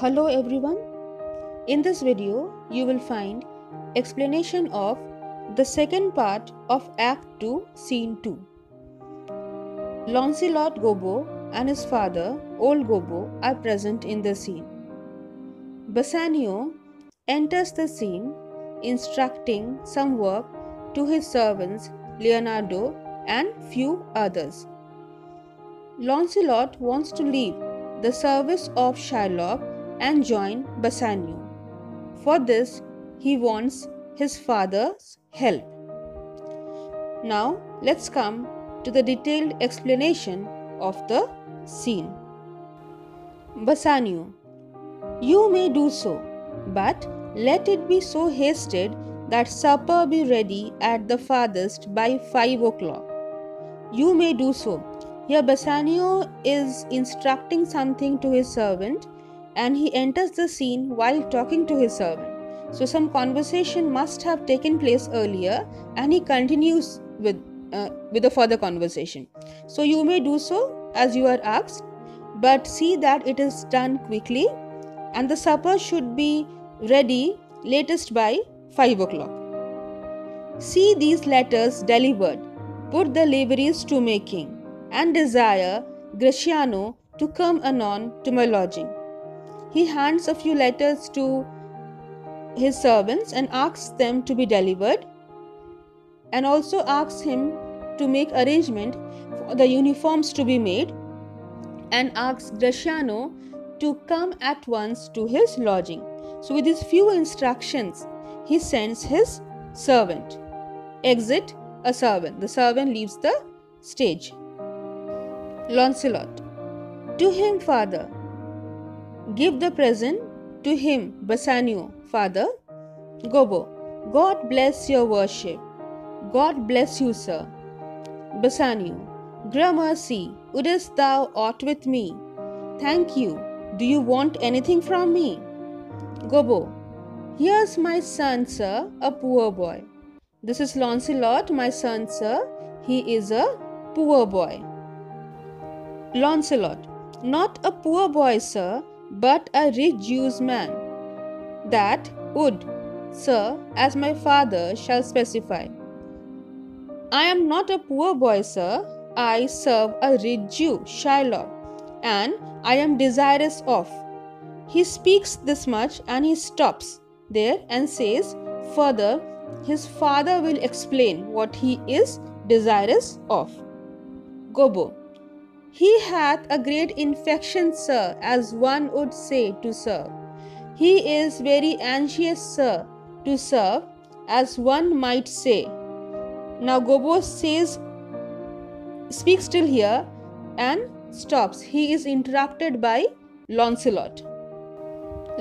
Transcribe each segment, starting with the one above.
Hello everyone. In this video, you will find explanation of the second part of Act 2, Scene 2. Launcelot Gobbo and his father, old Gobbo, are present in the scene. Bassanio enters the scene, instructing some work to his servants Leonardo and few others. Launcelot wants to leave the service of Shylock and join Bassanio. For this, he wants his father's help. Now, let's come to the detailed explanation of the scene. Bassanio: you may do so, but let it be so hasted that supper be ready at the farthest by 5 o'clock. You may do so. Here Bassanio is instructing something to his servant and he enters the scene while talking to his servant. So some conversation must have taken place earlier and he continues with a further conversation. So you may do so as you are asked, but see that it is done quickly and the supper should be ready latest by 5 o'clock. See these letters delivered, put the liveries to making, and desire Gratiano to come anon to my lodging. He hands a few letters to his servants and asks them to be delivered, and also asks him to make arrangement for the uniforms to be made, and asks Gratiano to come at once to his lodging. So with these few instructions, he sends his servant. Exit a servant. The servant leaves the stage. Launcelot: to him, father. Give the present. To him, Bassanio, father. Gobbo: God bless your worship. God bless you, sir. Bassanio: gramercy, wouldest thou aught with me? Thank you. Do you want anything from me? Gobbo: here's my son, sir, a poor boy. This is Launcelot, my son, sir. He is a poor boy. Launcelot: not a poor boy, sir, but a rich Jew's man. That would, sir, as my father shall specify. I am not a poor boy, sir. I serve a rich Jew, Shylock, and I am desirous of. He speaks this much and he stops there and says, further, his father will explain what he is desirous of. Gobbo: he hath a great infection, sir, as one would say, to serve. He is very anxious, sir, to serve, as one might say. Now Gobbo speaks till here and stops. He is interrupted by Launcelot.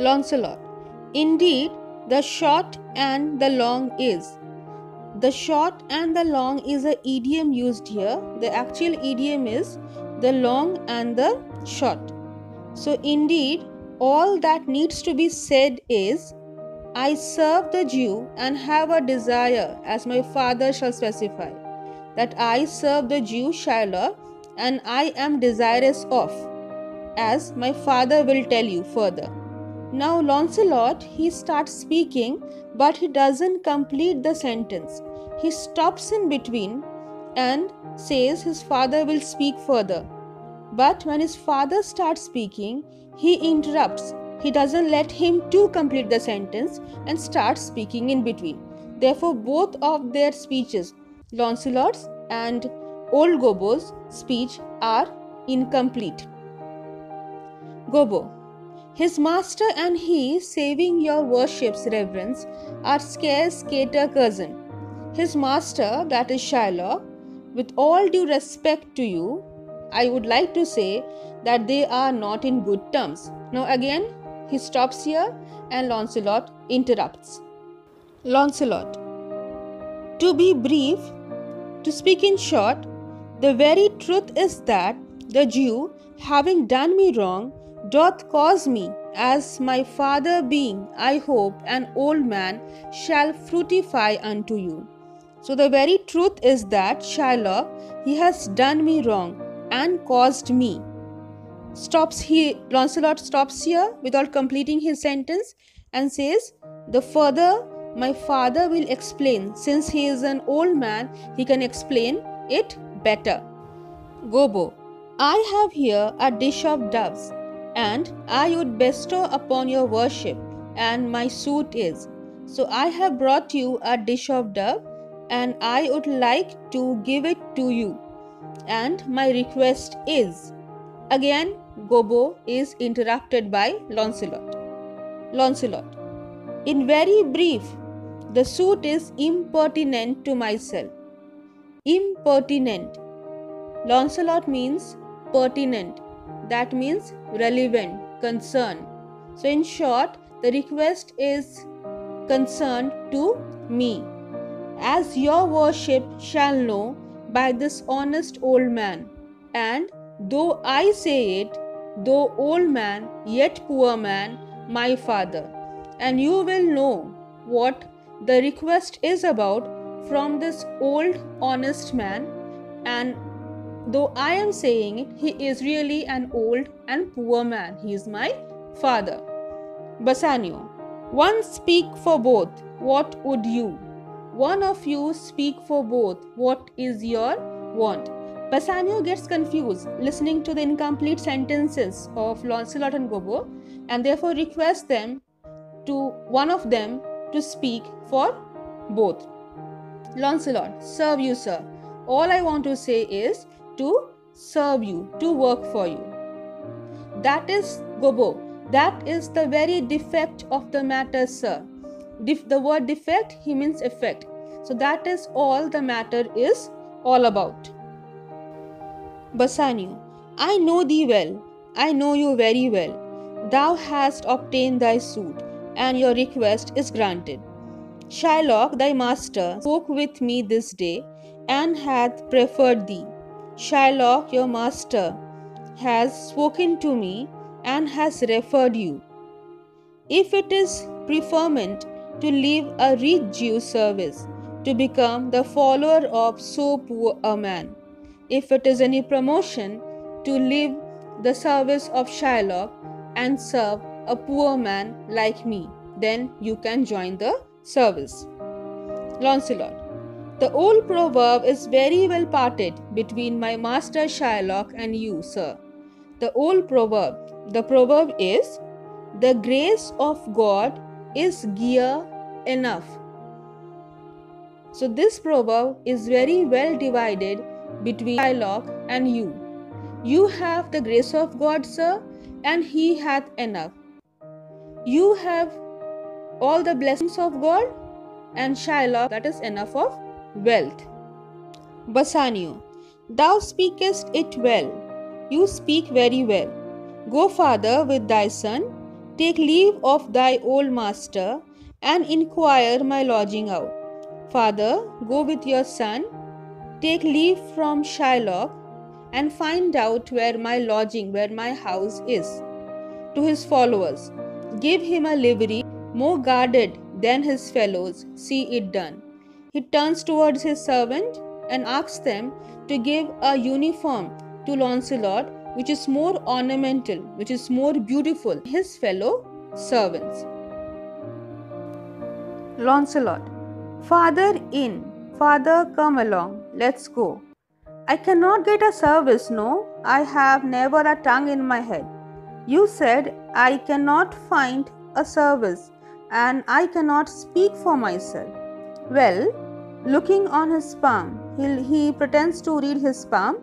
Launcelot: indeed, the short and the long is. The short and the long is an idiom used here. The actual idiom is the long and the short. So indeed, all that needs to be said is, I serve the Jew and have a desire, as my father shall specify. That I serve the Jew Shylock and I am desirous of, as my father will tell you further. Now Launcelot, he starts speaking, but he doesn't complete the sentence. He stops in between and says his father will speak further. But when his father starts speaking, he interrupts. He doesn't let him to complete the sentence and starts speaking in between. Therefore, both of their speeches, Launcelot's and old Gobbo's speech, are incomplete. Gobbo: his master and he, saving your worship's reverence, are scarce cater cousin. His master, that is Shylock, with all due respect to you, I would like to say that they are not in good terms. Now again, he stops here and Launcelot interrupts. Launcelot: to be brief, to speak in short, the very truth is that the Jew, having done me wrong, doth cause me, as my father being, I hope, an old man, shall fructify unto you. So the very truth is that Shylock, he has done me wrong and caused me. Lancelot stops here without completing his sentence and says, the further my father will explain. Since he is an old man, he can explain it better. Gobbo, I have here a dish of doves, and I would bestow upon your worship, and my suit is. So I have brought you a dish of dove, and I would like to give it to you, and my request is. Again, Gobbo is interrupted by Launcelot. Launcelot, in very brief, the suit is impertinent to myself. Impertinent. Launcelot means pertinent. That means relevant, concern. So in short, the request is concerned to me. As your worship shall know by this honest old man, and though I say it, though old man, yet poor man, my father, and you will know what the request is about from this old honest man, and though I am saying it, he is really an old and poor man. He is my father. Bassanio, one speak for both. What would you? One of you speak for both. What is your want? Bassanio gets confused listening to the incomplete sentences of Launcelot and Gobbo, and therefore requests one of them to speak for both. Launcelot, serve you, sir. All I want to say is to serve you, to work for you. That is, Gobbo, that is the very defect of the matter, sir. The word defect, he means effect. So that is all the matter is all about. Bassanio, I know thee well, I know you very well. Thou hast obtained thy suit, and your request is granted. Shylock, thy master, spoke with me this day, and hath preferred thee. Shylock, your master, has spoken to me, and has referred you. If it is preferment to leave a rich Jew's service, to become the follower of so poor a man, if it is any promotion to leave the service of Shylock and serve a poor man like me, then you can join the service. Launcelot, the old proverb is very well parted between my master Shylock and you, sir. The old proverb, the proverb is, the grace of God is gear enough. So this proverb is very well divided between Shylock and you. You have the grace of God, sir, and he hath enough. You have all the blessings of God, and Shylock, that is enough of wealth. Bassanio, thou speakest it well. You speak very well. Go, father, with thy son. Take leave of thy old master, and inquire my lodging out. Father, go with your son. Take leave from Shylock, and find out where my lodging, where my house is. To his followers, give him a livery more guarded than his fellows. See it done. He turns towards his servant and asks them to give a uniform to Launcelot, which is more ornamental, which is more beautiful than his fellow servants. Launcelot, father in, father come along, let's go. I cannot get a service, no, I have never a tongue in my head. You said I cannot find a service, and I cannot speak for myself. Well, looking on his palm, he pretends to read his palm.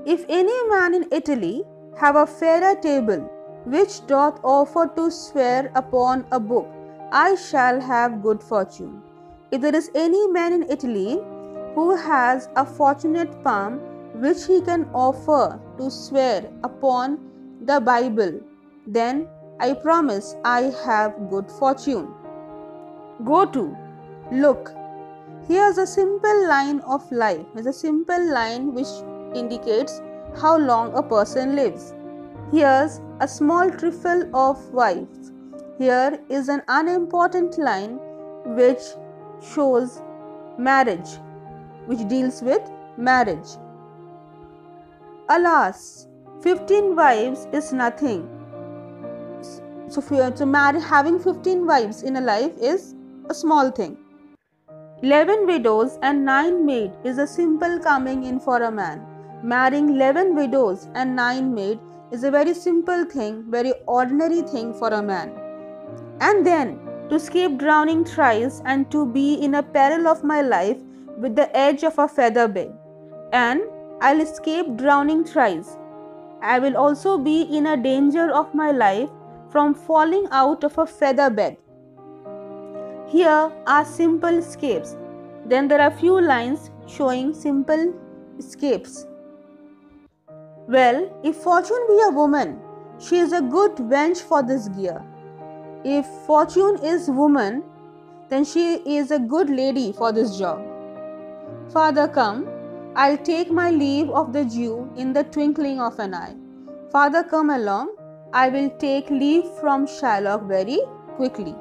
If any man in Italy have a fairer table, which doth offer to swear upon a book, I shall have good fortune. If there is any man in Italy who has a fortunate palm, which he can offer to swear upon the Bible, then I promise I have good fortune. Go to, look. Here's a simple line of life. Here's a simple line which indicates how long a person lives. Here's a small trifle of wives. Here is an unimportant line which shows marriage, which deals with marriage. Alas, 15 wives is nothing. So having 15 wives in a life is a small thing. 11 widows and 9 maids is a simple coming in for a man. Marrying 11 widows and 9 maids is a very simple thing, very ordinary thing for a man. And then to escape drowning thrice and to be in a peril of my life with the edge of a feather bed. And I'll escape drowning thrice. I will also be in a danger of my life from falling out of a feather bed. Here are simple escapes. Then there are few lines showing simple escapes. Well, if fortune be a woman, she is a good wench for this gear. If fortune is woman, then she is a good lady for this job. Father, come, I'll take my leave of the Jew in the twinkling of an eye. Father, come along, I will take leave from Shylock very quickly.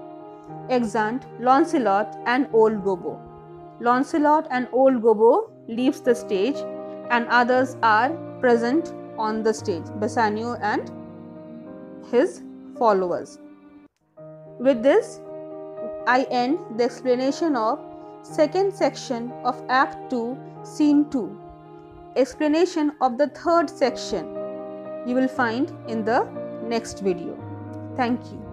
Exeunt Launcelot and old Gobbo. Launcelot and old Gobbo leaves the stage and others are present on the stage, Bassanio and his followers. With this, I end the explanation of second section of Act 2, Scene 2. Explanation of the third section you will find in the next video. Thank you.